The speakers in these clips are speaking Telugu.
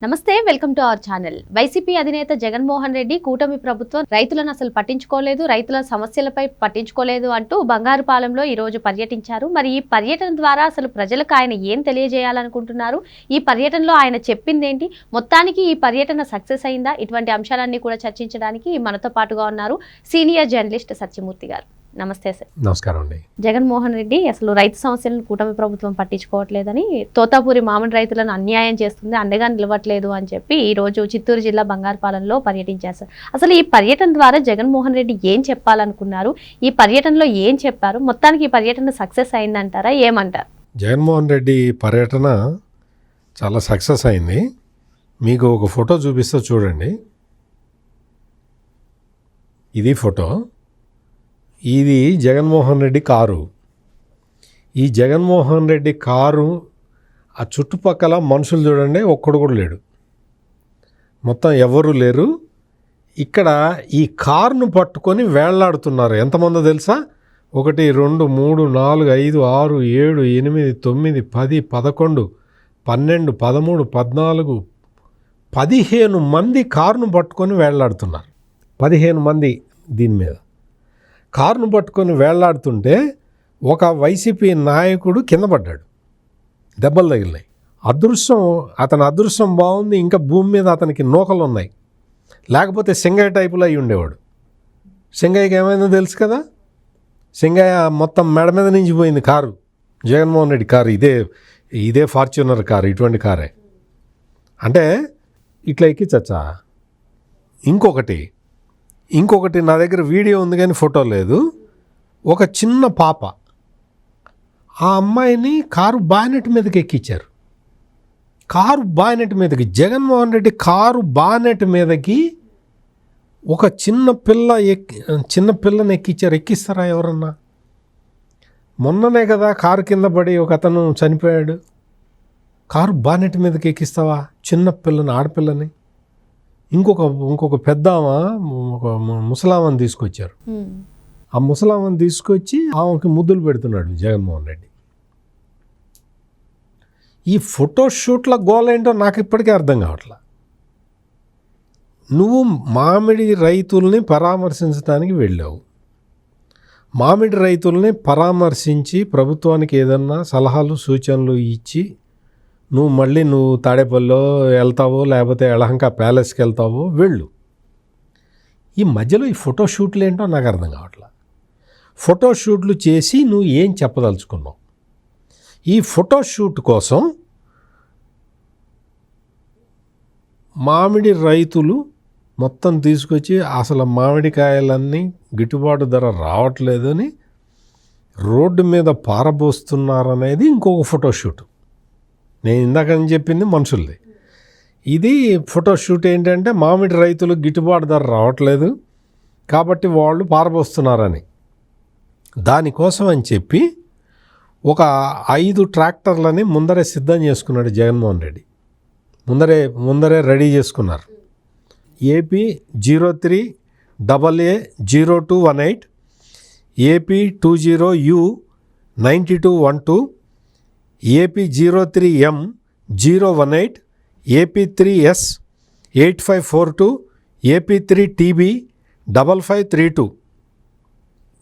నమస్తే, welcome to our channel. YCP అధినేత జగన్మోహన్ రెడ్డి కూటమి ప్రభుత్వం రైతులను అసలు పట్టించుకోలేదు, రైతుల సమస్యలపై పట్టించుకోలేదు అంటూ బంగారుపాలెంలో ఈ రోజు పర్యటించారు. మరి ఈ పర్యటన ద్వారా అసలు ప్రజలకు ఆయన ఏం తెలియజేయాలనుకుంటున్నారు, ఈ పర్యటనలో ఆయన చెప్పిందేంటి, మొత్తానికి ఈ పర్యటన సక్సెస్ అయిందా, ఇటువంటి అంశాలన్నీ కూడా చర్చించడానికి మనతో పాటుగా ఉన్నారు సీనియర్ జర్నలిస్ట్ సత్యమూర్తి గారు. నమస్తే సార్. నమస్కారం అండి. జగన్మోహన్ రెడ్డి అసలు రైతు సమస్యలను కూటమి ప్రభుత్వం పట్టించుకోవట్లేదని, తోతాపూరి మామిడి రైతులను అన్యాయం చేస్తుంది, అండగా నిలవట్లేదు అని చెప్పి ఈ రోజు చిత్తూరు జిల్లా బంగారుపాలెంలో పర్యటించారు సార్. అసలు ఈ పర్యటన ద్వారా జగన్మోహన్ రెడ్డి ఏం చెప్పాలనుకున్నారు, ఈ పర్యటనలో ఏం చెప్పారు, మొత్తానికి ఈ పర్యటన సక్సెస్ అయిందంటారా, ఏమంటారు? జగన్మోహన్ రెడ్డి పర్యటన చాలా సక్సెస్ అయింది. మీకు ఒక ఫోటో చూపిస్తా చూడండి. ఇది ఫోటో. ఇది జగన్మోహన్ రెడ్డి కారు. ఈ జగన్మోహన్ రెడ్డి కారు ఆ చుట్టుపక్కల మనుషులు చూడండి, ఒక్కడు కూడా లేడు, మొత్తం ఎవరు లేరు. ఇక్కడ ఈ కారును పట్టుకొని వేళ్లాడుతున్నారు. ఎంతమందో తెలుసా? 1 2 3 4 5 6 7 8 9 10 11 12 13 14 15 మంది కారును పట్టుకొని వేళ్లాడుతున్నారు. 15 మంది దీని మీద కారును పట్టుకొని వేళ్లాడుతుంటే ఒక వైసీపీ నాయకుడు కింద పడ్డాడు, దెబ్బలు తగిలినాయి. అతని అదృష్టం బాగుంది, ఇంకా భూమి మీద అతనికి నూకలు ఉన్నాయి, లేకపోతే సింగయ్య టైపులో అయి ఉండేవాడు. సింగయ్యకి ఏమైందో తెలుసు కదా, సింగయ్య మొత్తం మెడ మీద నుంచి పోయింది కారు. జగన్మోహన్ రెడ్డి కారు ఇదే ఫార్చ్యూనర్ కారు, ఇటువంటి కారే. అంటే ఇట్లా ఎక్కించచ్చా? ఇంకొకటి నా దగ్గర వీడియో ఉంది కానీ ఫోటో లేదు. ఒక చిన్న పాప, ఆ అమ్మాయిని కారు బానెట్ మీదకి ఎక్కించారు. కారు బానెట్ మీదకి జగన్మోహన్ రెడ్డి కారు బానెట్ మీదకి ఒక చిన్న పిల్లని ఎక్కించారు. ఎక్కిస్తారా ఎవరన్నా? మొన్ననే కదా కారు కింద పడి ఒక అతను చనిపోయాడు. కారు బానెట్ మీదకి ఎక్కిస్తావా చిన్న పిల్లని, ఆడపిల్లని? ఇంకొక పెద్దామ, ఒక ముసలామని తీసుకొచ్చారు. ఆ ముసలామని తీసుకొచ్చి ఆమెకి ముద్దులు పెడుతున్నాడు జగన్మోహన్ రెడ్డి. ఈ ఫోటోషూట్ల గోల్ ఏంటో నాకు ఇప్పటికీ అర్థం కావట్లా. నువ్వు మామిడి రైతుల్ని పరామర్శించడానికి వెళ్ళావు. మామిడి రైతుల్ని పరామర్శించి ప్రభుత్వానికి ఏదన్నా సలహాలు సూచనలు ఇచ్చి నువ్వు తాడేపల్లిలో వెళ్తావో లేకపోతే యలహంక ప్యాలెస్కి వెళ్తావో వెళ్ళు. ఈ మధ్యలో ఈ ఫోటోషూట్లు ఏంటో నాకు అర్థం కావట్లా. ఫోటోషూట్లు చేసి నువ్వు ఏం చెప్పదలుచుకున్నావు? ఈ ఫోటోషూట్ కోసం మామిడి రైతులు మొత్తం తీసుకొచ్చి అసలు మామిడికాయలన్నీ గిట్టుబాటు ధర రావట్లేదని రోడ్డు మీద పారబోస్తున్నారనేది ఇంకొక ఫోటోషూట్. నేను ఇందాకని చెప్పింది మనుషులది. ఇది ఫోటోషూట్ ఏంటంటే మామిడి రైతులు గిట్టుబాటు ధర రావట్లేదు కాబట్టి వాళ్ళు పారబోస్తున్నారని. దానికోసం అని చెప్పి ఒక 5 ట్రాక్టర్లని ముందరే సిద్ధం చేసుకున్నాడు జగన్మోహన్ రెడ్డి. ముందరే రెడీ చేసుకున్నారు. AP 03AA0218, AP 20U9212, AP 03M018, AP 3S8542, AP 3TB5532.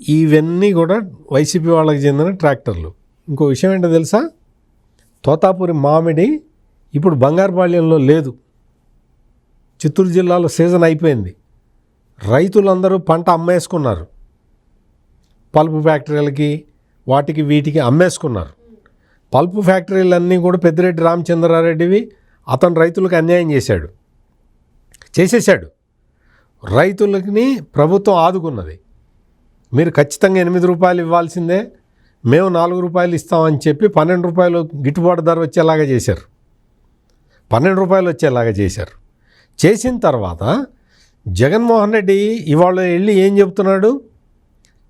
ఇవన్నీ కూడా వైసీపీ వాళ్ళకి చెందిన ట్రాక్టర్లు. ఇంకో విషయం ఏంటో తెలుసా? తోతాపూరి మామిడి ఇప్పుడు బంగారుపాలెంలో లేదు. చిత్తూరు జిల్లాలో సీజన్ అయిపోయింది. రైతులందరూ పంట అమ్మేసుకున్నారు, పల్పు ఫ్యాక్టరీలకి వీటికి అమ్మేసుకున్నారు. పల్పు ఫ్యాక్టరీలన్నీ కూడా పెద్దిరెడ్డి రామచంద్రారెడ్డివి. అతను రైతులకు అన్యాయం చేసేసాడు. రైతులకి ప్రభుత్వం ఆదుకున్నది. మీరు ఖచ్చితంగా 8 రూపాయలు ఇవ్వాల్సిందే, మేము 4 రూపాయలు ఇస్తామని చెప్పి 12 రూపాయలు గిట్టుబాటు ధర వచ్చేలాగా చేశారు. 12 రూపాయలు వచ్చేలాగా చేశారు. చేసిన తర్వాత జగన్మోహన్ రెడ్డి ఇవాళ వెళ్ళి ఏం చెబుతున్నాడు?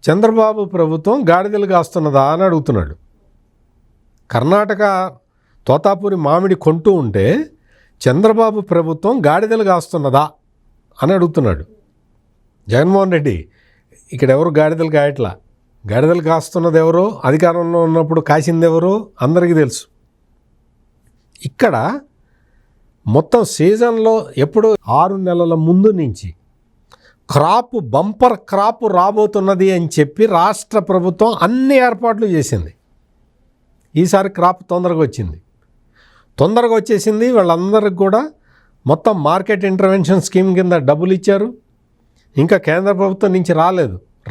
చంద్రబాబు ప్రభుత్వం గాడిదలు కాస్తున్నదా అని అడుగుతున్నాడు. కర్ణాటక తోతాపూరి మామిడి కొంటూ ఉంటే చంద్రబాబు ప్రభుత్వం గాడిదలు కాస్తున్నదా అని అడుగుతున్నాడు జగన్మోహన్ రెడ్డి. ఇక్కడ ఎవరు గాడిదలు కాయట్లా. గాడిదలు కాస్తున్నది ఎవరో, అధికారంలో ఉన్నప్పుడు కాసింది ఎవరో అందరికీ తెలుసు. ఇక్కడ మొత్తం సీజన్లో ఎప్పుడు 6 నెలల ముందు నుంచి బంపర్ క్రాప్ రాబోతున్నది అని చెప్పి రాష్ట్ర ప్రభుత్వం అన్ని ఏర్పాట్లు చేసింది. ఈసారి క్రాప్ తొందరగా వచ్చేసింది. వాళ్ళందరికి కూడా మొత్తం మార్కెట్ ఇంటర్వెన్షన్ స్కీమ్ కింద డబ్బులు ఇచ్చారు. ఇంకా కేంద్ర ప్రభుత్వం నుంచి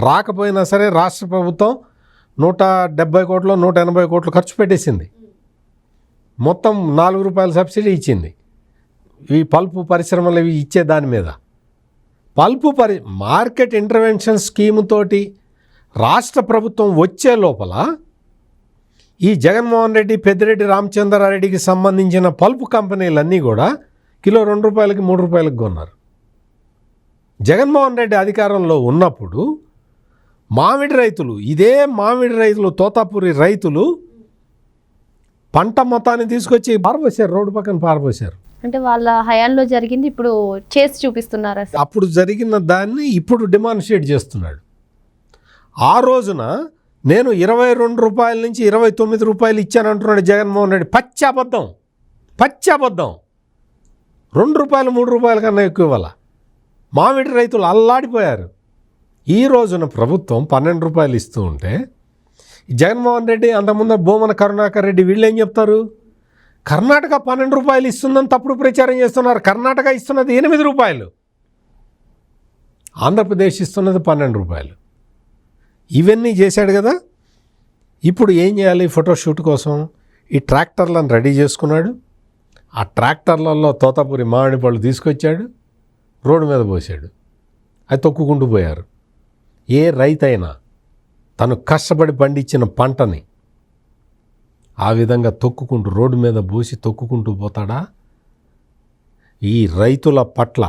రాకపోయినా సరే రాష్ట్ర ప్రభుత్వం 170 కోట్లు 180 కోట్లు ఖర్చు పెట్టేసింది. మొత్తం ₹4 సబ్సిడీ ఇచ్చింది ఈ పల్పు పరిశ్రమలు ఇవి ఇచ్చే దాని మీద. మార్కెట్ ఇంటర్వెన్షన్ స్కీమ్ తోటి రాష్ట్ర ప్రభుత్వం వచ్చే లోపల ఈ జగన్మోహన్ రెడ్డి, పెద్దిరెడ్డి రామచంద్రారెడ్డికి సంబంధించిన పల్పు కంపెనీలన్నీ కూడా కిలో ₹2 ₹3 కొన్నారు. జగన్మోహన్ రెడ్డి అధికారంలో ఉన్నప్పుడు ఇదే మామిడి రైతులు తోతాపూరి రైతులు పంట మొత్తాన్ని తీసుకొచ్చి పారబోసారు, రోడ్డు పక్కన పారబోసారు. అంటే వాళ్ళ హయాంలో జరిగింది ఇప్పుడు చేసి చూపిస్తున్నారా? అప్పుడు జరిగిన దాన్ని ఇప్పుడు డెమాన్స్ట్రేట్ చేస్తున్నాడు. ఆ రోజున నేను ₹22 నుంచి ₹29 ఇచ్చానంటున్నాడు జగన్మోహన్ రెడ్డి. పచ్చాబద్ధం. ₹2 ₹3 కన్నా ఎక్కువ ఇవ్వాల. మామిడి రైతులు అల్లాడిపోయారు. ఈ రోజున ప్రభుత్వం ₹12 ఇస్తూ ఉంటే జగన్మోహన్ రెడ్డి, అంతకుముందు భూమన కరుణాకర్ రెడ్డి వీళ్ళు ఏం చెప్తారు? కర్ణాటక ₹12 ఇస్తుందని తప్పుడు ప్రచారం చేస్తున్నారు. కర్ణాటక ఇస్తున్నది ₹8, ఆంధ్రప్రదేశ్ ఇస్తున్నది ₹12. ఇవన్నీ చేశాడు కదా. ఇప్పుడు ఏం చేయాలి? ఫోటోషూట్ కోసం ఈ ట్రాక్టర్లను రెడీ చేసుకున్నాడు. ఆ ట్రాక్టర్లలో తోతాపూరి మామిడి పళ్ళు తీసుకొచ్చాడు, రోడ్డు మీద పోసాడు. అది తొక్కుకుంటూ పోయారు. ఏ రైతైనా తను కష్టపడి పండించిన పంటని ఆ విధంగా రోడ్డు మీద పోసి తొక్కుకుంటూ పోతాడా? ఈ రైతుల పట్ల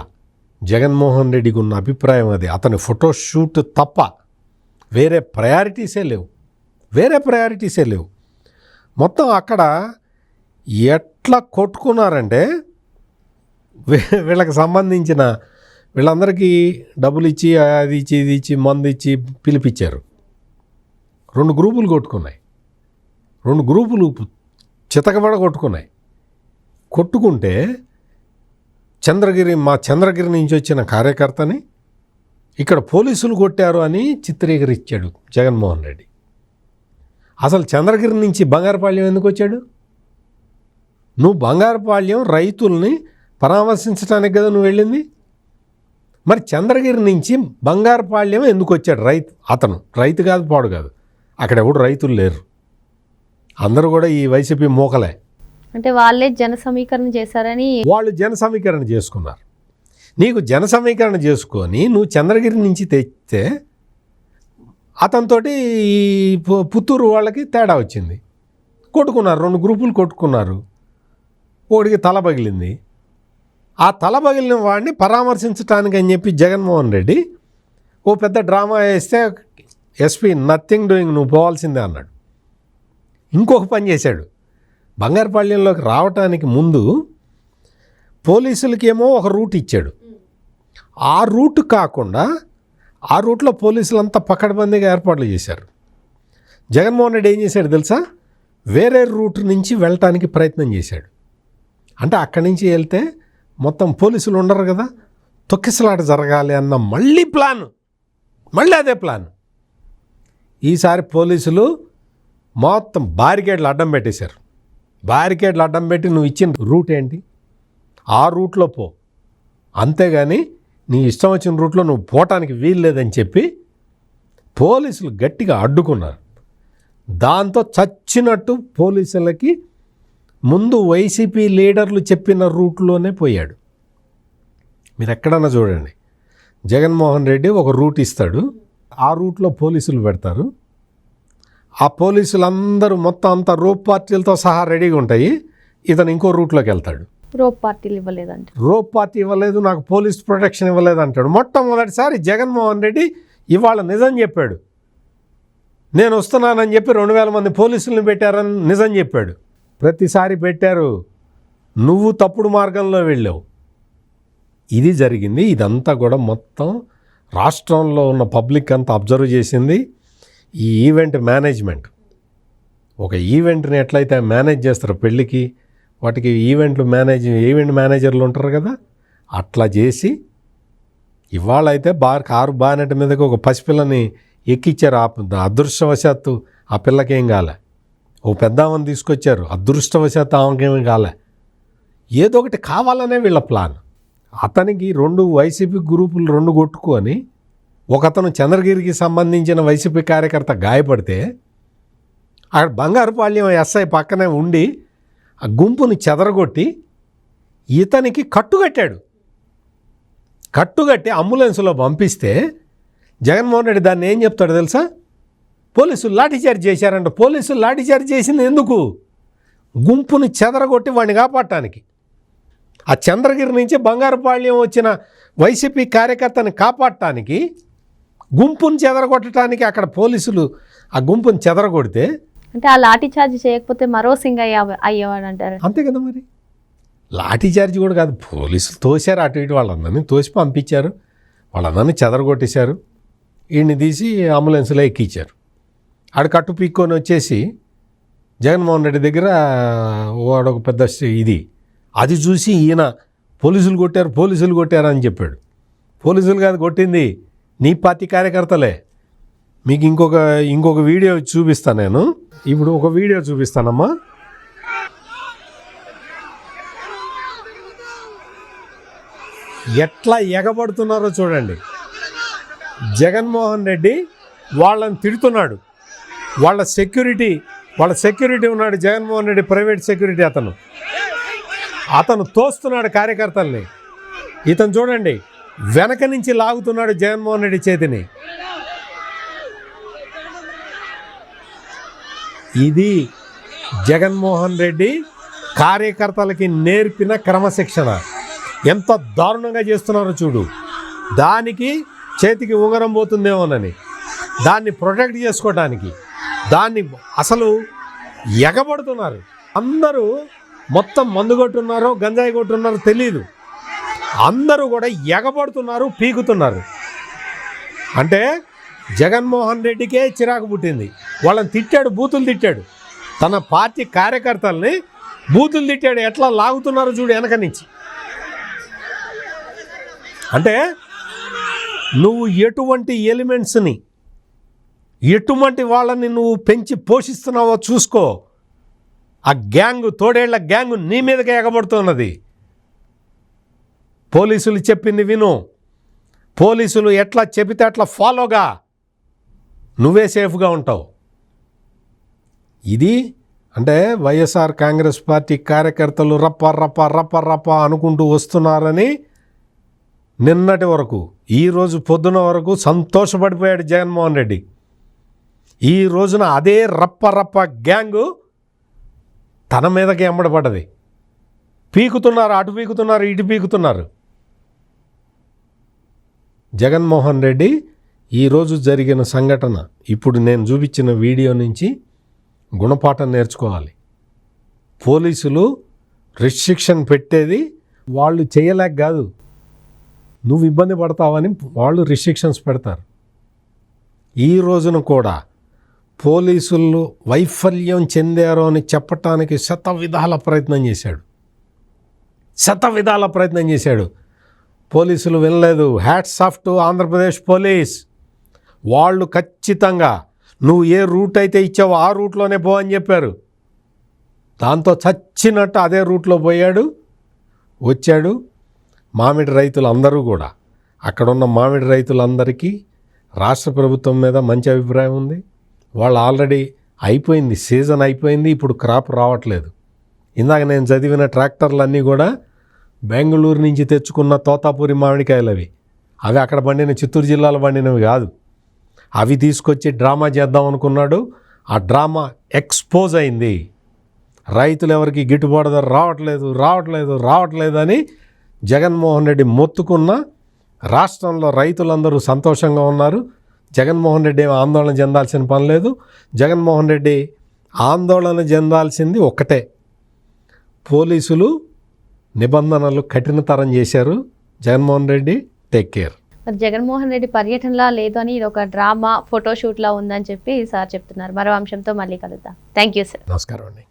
జగన్మోహన్ రెడ్డికి ఉన్న అభిప్రాయం అది. అతని ఫోటోషూట్ తప్ప వేరే ప్రయారిటీసే లేవు. మొత్తం అక్కడ ఎట్లా కొట్టుకున్నారంటే వీళ్ళకి సంబంధించిన వీళ్ళందరికీ డబ్బులు ఇచ్చి అది ఇచ్చి ఇది ఇచ్చి మందు ఇచ్చి పిలిపించారు. 2 గ్రూపులు కొట్టుకున్నాయి. 2 గ్రూపులు చితకబడ కొట్టుకుంటే చంద్రగిరి నుంచి వచ్చిన కార్యకర్తని ఇక్కడ పోలీసులు కొట్టారు అని చిత్రీకరించాడు జగన్మోహన్ రెడ్డి. అసలు చంద్రగిరి నుంచి బంగారుపాళ్యం ఎందుకు వచ్చాడు? నువ్వు బంగారుపాళ్యం రైతుల్ని పరామర్శించడానికి కదా నువ్వు వెళ్ళింది. మరి చంద్రగిరి నుంచి బంగారుపాళ్యం ఎందుకు వచ్చాడు? అతను రైతు కాదు, పాడు కాదు. అక్కడ ఎవడు రైతులు లేరు, అందరూ కూడా ఈ వైసీపీ మోకలే. అంటే వాళ్ళే జన సమీకరణ చేశారని వాళ్ళు జన సమీకరణ చేసుకున్నారు. నీకు జన సమీకరణ చేసుకొని నువ్వు చంద్రగిరి నుంచి తెస్తే అతనితోటి ఈ పుత్తూరు వాళ్ళకి తేడా వచ్చింది. కొట్టుకున్నారు, 2 గ్రూపులు కొట్టుకున్నారు. ఒకడికి తల పగిలింది. ఆ తల పగిలిన వాడిని పరామర్శించడానికి అని చెప్పి జగన్మోహన్ రెడ్డి ఓ పెద్ద డ్రామా వేస్తే ఎస్పీ నథింగ్ డూయింగ్, నువ్వు పోవాల్సిందే అన్నాడు. ఇంకొక పని చేశాడు. బంగారుపాళ్యంలోకి రావటానికి ముందు పోలీసులకేమో ఒక రూట్ ఇచ్చాడు. ఆ రూట్ కాకుండా ఆ రూట్లో పోలీసులంతా పకడ్బందీగా ఏర్పాట్లు చేశారు. జగన్మోహన్ రెడ్డి ఏం చేశాడు తెలుసా? వేరే రూట్ నుంచి వెళ్ళటానికి ప్రయత్నం చేశాడు. అంటే అక్కడి నుంచి వెళ్తే మొత్తం పోలీసులు ఉండరు కదా, తొక్కిసలాట జరగాలి అన్న మళ్ళీ అదే ప్లాన్. ఈసారి పోలీసులు మొత్తం బారికేడ్లు అడ్డం పెట్టేశారు. బారికేడ్లు అడ్డం పెట్టి నువ్వు ఇచ్చిన రూట్ ఏంటి, ఆ రూట్లో పో, అంతేగాని నీ ఇష్టం వచ్చిన రూట్లో నువ్వు పోవటానికి వీలు లేదని చెప్పి పోలీసులు గట్టిగా అడ్డుకున్నారు. దాంతో చచ్చినట్టు పోలీసులకి ముందు వైసీపీ లీడర్లు చెప్పిన రూట్లోనే పోయాడు. మీరు ఎక్కడన్నా చూడండి, జగన్మోహన్ రెడ్డి ఒక రూట్ ఇస్తాడు, ఆ రూట్లో పోలీసులు పెడతారు. ఆ పోలీసులందరూ మొత్తం అంతా రోప్ పార్టీలతో సహా రెడీగా ఉంటాయి. ఇతను ఇంకో రూట్లోకి వెళ్తాడు. రోప్ పార్టీలు ఇవ్వలేదంట, రోప్ పార్టీ ఇవ్వలేదు, నాకు పోలీస్ ప్రొటెక్షన్ ఇవ్వలేదు అంటాడు. మొట్టమొదటిసారి జగన్మోహన్ రెడ్డి ఇవాళ నిజం చెప్పాడు. నేను వస్తున్నానని చెప్పి 2000 మంది పోలీసులను పెట్టారని నిజం చెప్పాడు. ప్రతిసారి పెట్టారు, నువ్వు తప్పుడు మార్గంలో వెళ్ళావు. ఇది జరిగింది. ఇదంతా కూడా మొత్తం రాష్ట్రంలో ఉన్న పబ్లిక్ అంతా అబ్జర్వ్ చేసింది. ఈ ఈవెంట్ మేనేజ్మెంట్, ఒక ఈవెంట్ని ఎట్లయితే మేనేజ్ చేస్తారో, పెళ్ళికి వాటికి ఈవెంట్ మేనేజర్లు ఉంటారు కదా, అట్లా చేసి ఇవాళ అయితే కారు బానెట్ మీదకి ఒక పసిపిల్లని ఎక్కిచ్చారు. అదృష్టవశాత్తు ఆ పిల్లకేం కాలే. ఓ పెద్ద ఆమెను తీసుకొచ్చారు, అదృష్టవశాత్తు ఆమెకేమీ కాలే. ఏదో ఒకటి కావాలనే వీళ్ళ ప్లాన్. అతనికి 2 వైసీపీ గ్రూపులు 2 కొట్టుకొని ఒకతను చంద్రగిరికి సంబంధించిన వైసీపీ కార్యకర్త గాయపడితే అక్కడ బంగారుపాళ్యం ఎస్ఐ పక్కనే ఉండి ఆ గుంపుని చెదరగొట్టి ఇతనికి కట్టుగట్టి అంబులెన్స్లో పంపిస్తే జగన్మోహన్ రెడ్డి దాన్ని ఏం చెప్తాడు తెలుసా? పోలీసులు లాఠీచార్జ్ చేశారంట. పోలీసులు లాఠీచార్జ్ చేసింది ఎందుకు? గుంపుని చెదరగొట్టి వాడిని కాపాడటానికి. ఆ చంద్రగిరి నుంచి బంగారుపాళ్యం వచ్చిన వైసీపీ కార్యకర్తని కాపాడటానికి, గుంపుని చెదరగొట్టడానికి అక్కడ పోలీసులు ఆ గుంపుని చెదరగొడితే, అంటే ఆ లాఠీ చార్జ్ చేయకపోతే మరో సింగ్ అయ్యేవాడు అంటారు. అంతే కదా మరి. లాఠీ చార్జ్ కూడా కాదు, పోలీసులు తోశారు అటు ఇటు, వాళ్ళందరినీ తోసి పంపించారు, వాళ్ళందరినీ చెదరగొట్టేశారు, వీడిని తీసి అంబులెన్స్లో ఎక్కించారు. ఆడు కట్టు పీక్కొని వచ్చేసి జగన్మోహన్ రెడ్డి దగ్గర వాడొక పెద్ద అది చూసి ఈయన పోలీసులు కొట్టారు అని చెప్పాడు. పోలీసులు కాదు కొట్టింది, నీ పార్టీ కార్యకర్తలే. మీకు ఇంకొక వీడియో చూపిస్తాను నేను. ఇప్పుడు ఒక వీడియో చూపిస్తానమ్మా. ఎట్లా ఎగబడుతున్నారో చూడండి. జగన్మోహన్ రెడ్డి వాళ్ళని తిడుతున్నాడు. వాళ్ళ సెక్యూరిటీ ఉన్నాడు, జగన్మోహన్ రెడ్డి ప్రైవేట్ సెక్యూరిటీ. అతను తోస్తున్నాడు కార్యకర్తల్ని. ఇతను చూడండి వెనక నుంచి లాగుతున్నాడు జగన్మోహన్ రెడ్డి చేతిని. ఇది జగన్మోహన్ రెడ్డి కార్యకర్తలకి నేర్పిన క్రమశిక్షణ. ఎంత దారుణంగా చేస్తున్నారో చూడు. దానికి చేతికి ఉంగరం పోతుందేమోనని, దాన్ని ప్రొటెక్ట్ చేసుకోవడానికి, దాన్ని అసలు ఎగబడుతున్నారు. అందరూ మొత్తం మందు కొట్టున్నారో గంజాయి కొట్టున్నారో తెలియదు, అందరూ కూడా ఎగబడుతున్నారు, పీకుతున్నారు. అంటే జగన్మోహన్ రెడ్డికే చిరాకు పుట్టింది. వాళ్ళని తిట్టాడు, బూతులు తిట్టాడు. తన పార్టీ కార్యకర్తల్ని బూతులు తిట్టాడు. ఎట్లా లాగుతున్నారు చూడు వెనక నుంచి. అంటే నువ్వు ఎటువంటి ఎలిమెంట్స్ని, ఎటువంటి వాళ్ళని నువ్వు పెంచి పోషిస్తున్నావో చూసుకో. ఆ గ్యాంగు, తోడేళ్ల గ్యాంగు నీ మీదకే ఎగబడుతున్నది. పోలీసులు చెప్పింది విను. పోలీసులు ఎట్లా చెబితే అట్లా ఫాలోగా, నువ్వే సేఫ్గా ఉంటావు. ఇది అంటే వైఎస్ఆర్ కాంగ్రెస్ పార్టీ కార్యకర్తలు రప్ప రప్ప రప్ప రప్ప అనుకుంటూ వస్తున్నారని నిన్నటి వరకు, ఈరోజు పొద్దున వరకు సంతోషపడిపోయాడు జగన్మోహన్ రెడ్డి. ఈ రోజున అదే రప్ప రప్ప గ్యాంగు తన మీదకి ఎమ్మడపడ్డది. పీకుతున్నారు, అటు పీకుతున్నారు, ఇటు పీకుతున్నారు. జగన్మోహన్ రెడ్డి ఈరోజు జరిగిన సంఘటన, ఇప్పుడు నేను చూపించిన వీడియో నుంచి గుణపాఠం నేర్చుకోవాలి. పోలీసులు రిస్ట్రిక్షన్ పెట్టేది వాళ్ళు చేయలేక కాదు, నువ్వు ఇబ్బంది పడతావని వాళ్ళు రిస్ట్రిక్షన్స్ పెడతారు. ఈ రోజున కూడా పోలీసులు వైఫల్యం చెందారు అని చెప్పటానికి శతవిధాల ప్రయత్నం చేశాడు. పోలీసులు వినలేదు. Hats off to Andhra Pradesh police. వాళ్ళు ఖచ్చితంగా నువ్వు ఏ రూట్ అయితే ఇచ్చావో ఆ రూట్లోనే పో అని చెప్పారు. దాంతో చచ్చినట్టు అదే రూట్లో వచ్చాడు. మామిడి రైతులందరూ కూడా, అక్కడున్న మామిడి రైతులందరికీ రాష్ట్ర ప్రభుత్వం మీద మంచి అభిప్రాయం ఉంది. వాళ్ళు ఆల్రెడీ అయిపోయింది, సీజన్ అయిపోయింది, ఇప్పుడు క్రాప్ రావట్లేదు. ఇందాక నేను చదివిన ట్రాక్టర్లన్నీ కూడా బెంగళూరు నుంచి తెచ్చుకున్న తోతాపూరి మామిడికాయలు అవి అక్కడ పండిన చిత్తూరు జిల్లాలో పండినవి కాదు. అవి తీసుకొచ్చి డ్రామా చేద్దాం అనుకున్నాడు. ఆ డ్రామా ఎక్స్పోజ్ అయింది. రైతులు ఎవరికి గిట్టుబాటు ధర రావట్లేదు అని జగన్మోహన్ రెడ్డి మొత్తుకున్న రాష్ట్రంలో రైతులందరూ సంతోషంగా ఉన్నారు. జగన్మోహన్ రెడ్డి ఏమీ ఆందోళన చెందాల్సిన పని లేదు. జగన్మోహన్ రెడ్డి ఆందోళన చెందాల్సింది ఒక్కటే, పోలీసులు నిబంధనలు కఠినతరం చేశారు. Jaganmohan Reddy take care. మరి జగన్మోహన్ రెడ్డి పర్యటనలా లేదు అని ఇది ఒక డ్రామా ఫోటోషూట్లా ఉందని చెప్పి సార్ చెప్తున్నారు. మరో అంశంతో మళ్ళీ కలుద్దాం. Thank you sir. నమస్కారం అండి.